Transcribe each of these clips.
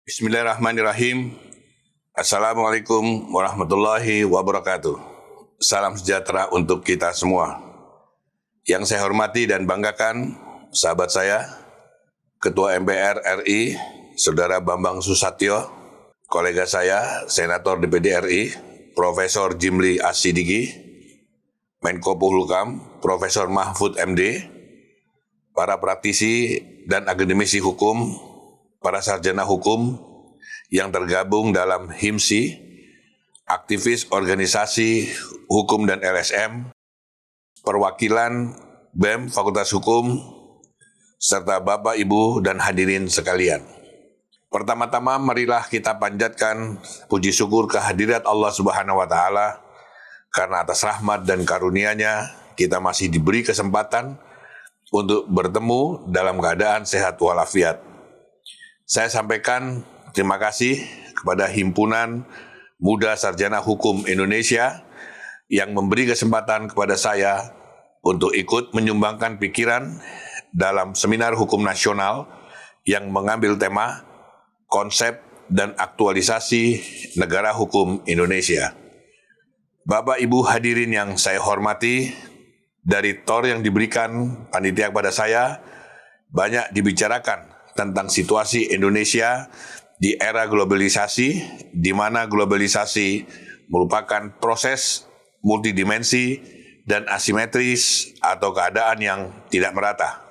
Bismillahirrahmanirrahim. Assalamualaikum warahmatullahi wabarakatuh. Salam sejahtera untuk kita semua. Yang saya hormati dan banggakan, sahabat saya, Ketua MPR RI, Saudara Bambang Susatyo, kolega saya, Senator DPD RI, Profesor Jimli As-Sidiki, Menko Polhukam, Profesor Mahfud MD, para praktisi dan akademisi hukum, para sarjana hukum yang tergabung dalam HIMSI, aktivis organisasi hukum dan LSM, perwakilan BEM Fakultas Hukum, serta Bapak, Ibu, dan hadirin sekalian. Pertama-tama marilah kita panjatkan puji syukur kehadirat Allah Subhanahu wa Ta'ala, karena atas rahmat dan karunia-Nya kita masih diberi kesempatan untuk bertemu dalam keadaan sehat walafiat. Saya sampaikan terima kasih kepada Himpunan Muda Sarjana Hukum Indonesia yang memberi kesempatan kepada saya untuk ikut menyumbangkan pikiran dalam seminar hukum nasional yang mengambil tema konsep dan aktualisasi negara hukum Indonesia. Bapak Ibu hadirin yang saya hormati, dari TOR yang diberikan panitia kepada saya banyak dibicarakan tentang situasi Indonesia di era globalisasi, di mana globalisasi merupakan proses multidimensi dan asimetris atau keadaan yang tidak merata.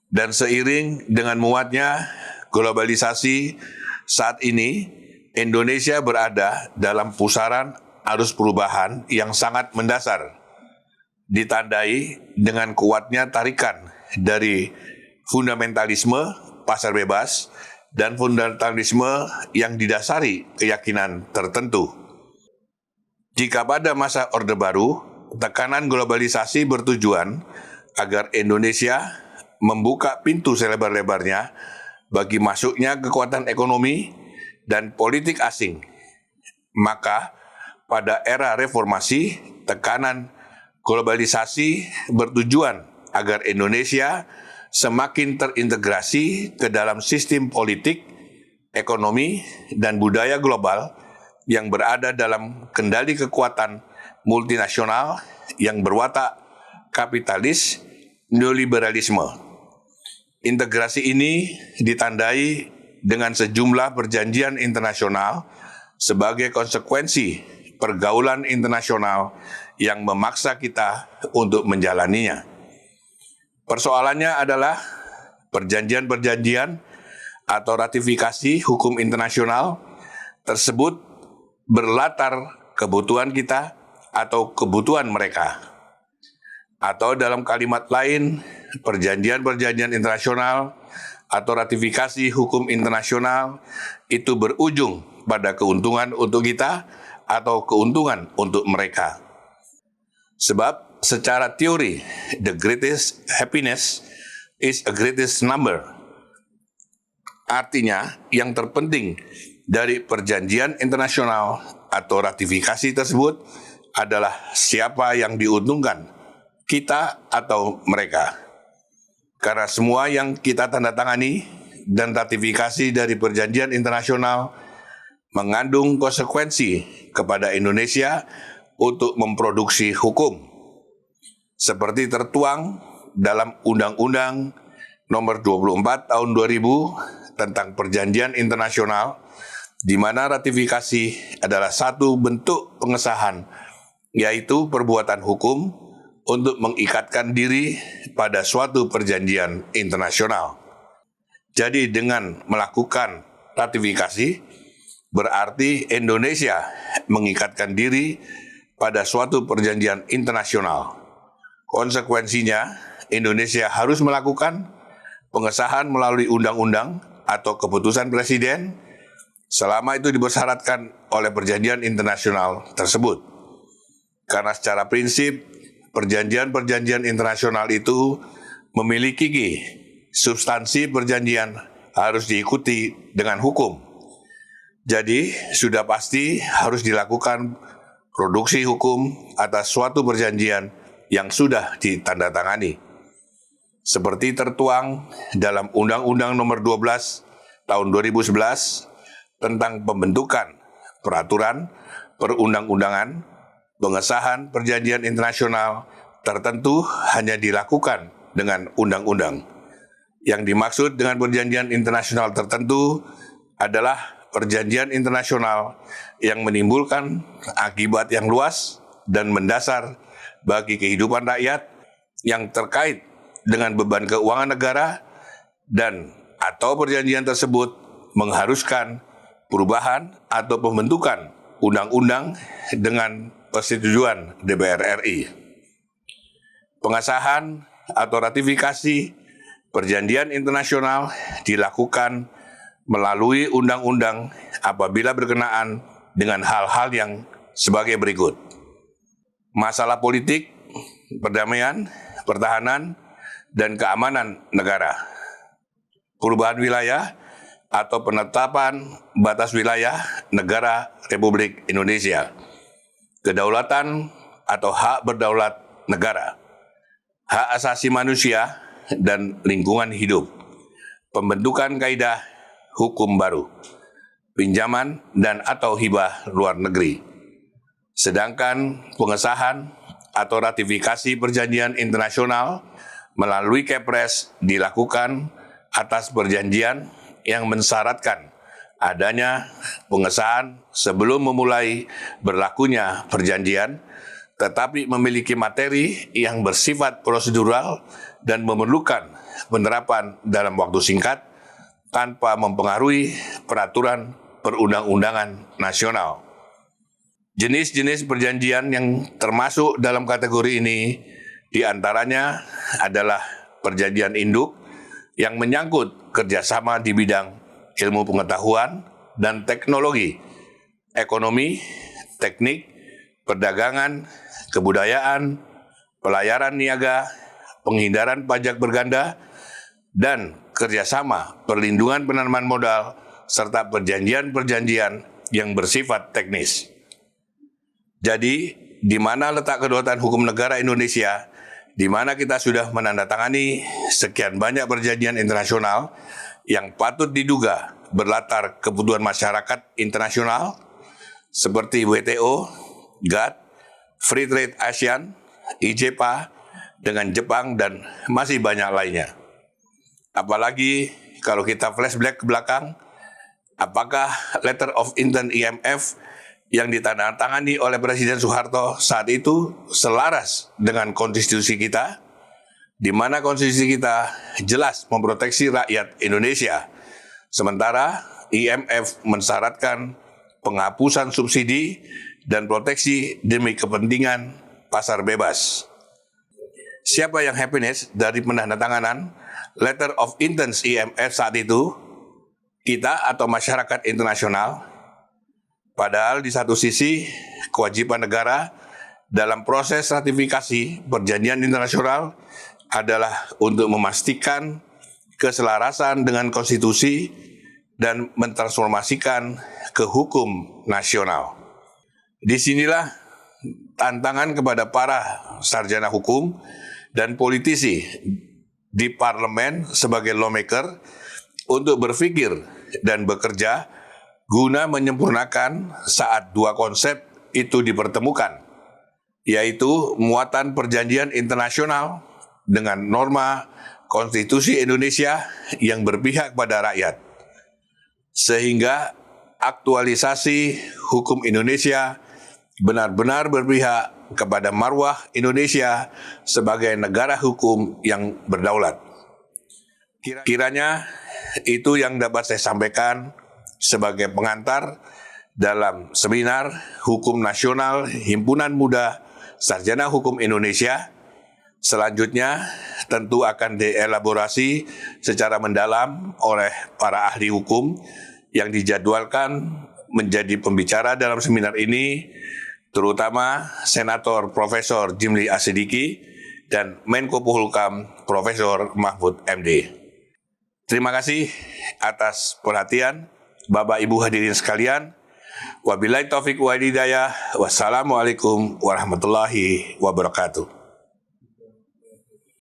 Dan seiring dengan muatnya globalisasi saat ini, Indonesia berada dalam pusaran arus perubahan yang sangat mendasar, ditandai dengan kuatnya tarikan dari fundamentalisme pasar bebas, dan fundamentalisme yang didasari keyakinan tertentu. Jika pada masa Orde Baru, tekanan globalisasi bertujuan agar Indonesia membuka pintu selebar-lebarnya bagi masuknya kekuatan ekonomi dan politik asing, maka pada era reformasi, tekanan globalisasi bertujuan agar Indonesia semakin terintegrasi ke dalam sistem politik, ekonomi, dan budaya global yang berada dalam kendali kekuatan multinasional yang berwatak kapitalis neoliberalisme. Integrasi ini ditandai dengan sejumlah perjanjian internasional sebagai konsekuensi pergaulan internasional yang memaksa kita untuk menjalaninya. Persoalannya adalah perjanjian-perjanjian atau ratifikasi hukum internasional tersebut berlatar kebutuhan kita atau kebutuhan mereka. Atau dalam kalimat lain, perjanjian-perjanjian internasional atau ratifikasi hukum internasional itu berujung pada keuntungan untuk kita atau keuntungan untuk mereka. Sebab secara teori, the greatest happiness is a greatest number. Artinya, yang terpenting dari perjanjian internasional atau ratifikasi tersebut adalah siapa yang diuntungkan, kita atau mereka. Karena semua yang kita tanda tangani dan ratifikasi dari perjanjian internasional mengandung konsekuensi kepada Indonesia untuk memproduksi hukum, seperti tertuang dalam Undang-Undang Nomor 24 Tahun 2000 tentang Perjanjian Internasional, di mana ratifikasi adalah satu bentuk pengesahan, yaitu perbuatan hukum untuk mengikatkan diri pada suatu perjanjian internasional. Jadi dengan melakukan ratifikasi, berarti Indonesia mengikatkan diri pada suatu perjanjian internasional. Konsekuensinya, Indonesia harus melakukan pengesahan melalui undang-undang atau keputusan presiden selama itu dibersyaratkan oleh perjanjian internasional tersebut. Karena secara prinsip, perjanjian-perjanjian internasional itu memiliki substansi perjanjian harus diikuti dengan hukum. Jadi, sudah pasti harus dilakukan produksi hukum atas suatu perjanjian yang sudah ditandatangani, seperti tertuang dalam Undang-Undang Nomor 12 Tahun 2011 tentang pembentukan peraturan perundang-undangan, pengesahan perjanjian internasional tertentu hanya dilakukan dengan undang-undang. Yang dimaksud dengan perjanjian internasional tertentu adalah perjanjian internasional yang menimbulkan akibat yang luas dan mendasar bagi kehidupan rakyat yang terkait dengan beban keuangan negara dan atau perjanjian tersebut mengharuskan perubahan atau pembentukan undang-undang dengan persetujuan DPR RI. Pengesahan atau ratifikasi perjanjian internasional dilakukan melalui undang-undang apabila berkenaan dengan hal-hal yang sebagai berikut. Masalah politik, perdamaian, pertahanan, dan keamanan negara. Perubahan wilayah atau penetapan batas wilayah negara Republik Indonesia. Kedaulatan atau hak berdaulat negara. Hak asasi manusia dan lingkungan hidup. Pembentukan kaidah hukum baru. Pinjaman dan atau hibah luar negeri. Sedangkan pengesahan atau ratifikasi perjanjian internasional melalui Kepres dilakukan atas perjanjian yang mensyaratkan adanya pengesahan sebelum memulai berlakunya perjanjian, tetapi memiliki materi yang bersifat prosedural dan memerlukan penerapan dalam waktu singkat tanpa mempengaruhi peraturan perundang-undangan nasional. Jenis-jenis perjanjian yang termasuk dalam kategori ini diantaranya adalah perjanjian induk yang menyangkut kerjasama di bidang ilmu pengetahuan dan teknologi, ekonomi, teknik, perdagangan, kebudayaan, pelayaran niaga, penghindaran pajak berganda, dan kerjasama perlindungan penanaman modal, serta perjanjian-perjanjian yang bersifat teknis. Jadi, di mana letak kedaulatan hukum negara Indonesia, di mana kita sudah menandatangani sekian banyak perjanjian internasional yang patut diduga berlatar kebutuhan masyarakat internasional seperti WTO, GATT, Free Trade ASEAN, IJPA, dengan Jepang, dan masih banyak lainnya. Apalagi kalau kita flashback ke belakang, apakah Letter of Intent IMF yang ditandatangani oleh Presiden Soeharto saat itu selaras dengan konstitusi kita, di mana konstitusi kita jelas memproteksi rakyat Indonesia. Sementara IMF mensyaratkan penghapusan subsidi dan proteksi demi kepentingan pasar bebas. Siapa yang happiness dari penandatanganan Letter of Intent IMF saat itu? Kita atau masyarakat internasional? Padahal di satu sisi, kewajiban negara dalam proses ratifikasi perjanjian internasional adalah untuk memastikan keselarasan dengan konstitusi dan mentransformasikan ke hukum nasional. Disinilah tantangan kepada para sarjana hukum dan politisi di parlemen sebagai lawmaker untuk berpikir dan bekerja guna menyempurnakan saat dua konsep itu dipertemukan, yaitu muatan perjanjian internasional dengan norma konstitusi Indonesia yang berpihak pada rakyat, sehingga aktualisasi hukum Indonesia benar-benar berpihak kepada marwah Indonesia sebagai negara hukum yang berdaulat. Kiranya itu yang dapat saya sampaikan sebagai pengantar dalam seminar Hukum Nasional Himpunan Muda Sarjana Hukum Indonesia. Selanjutnya tentu akan dielaborasi secara mendalam oleh para ahli hukum yang dijadwalkan menjadi pembicara dalam seminar ini, terutama Senator Profesor Jimli Asidiki dan Menko Polhukam Profesor Mahfud MD. Terima kasih atas perhatian Bapak Ibu hadirin sekalian. Wabillahi taufik wal hidayah. Wassalamualaikum warahmatullahi wabarakatuh.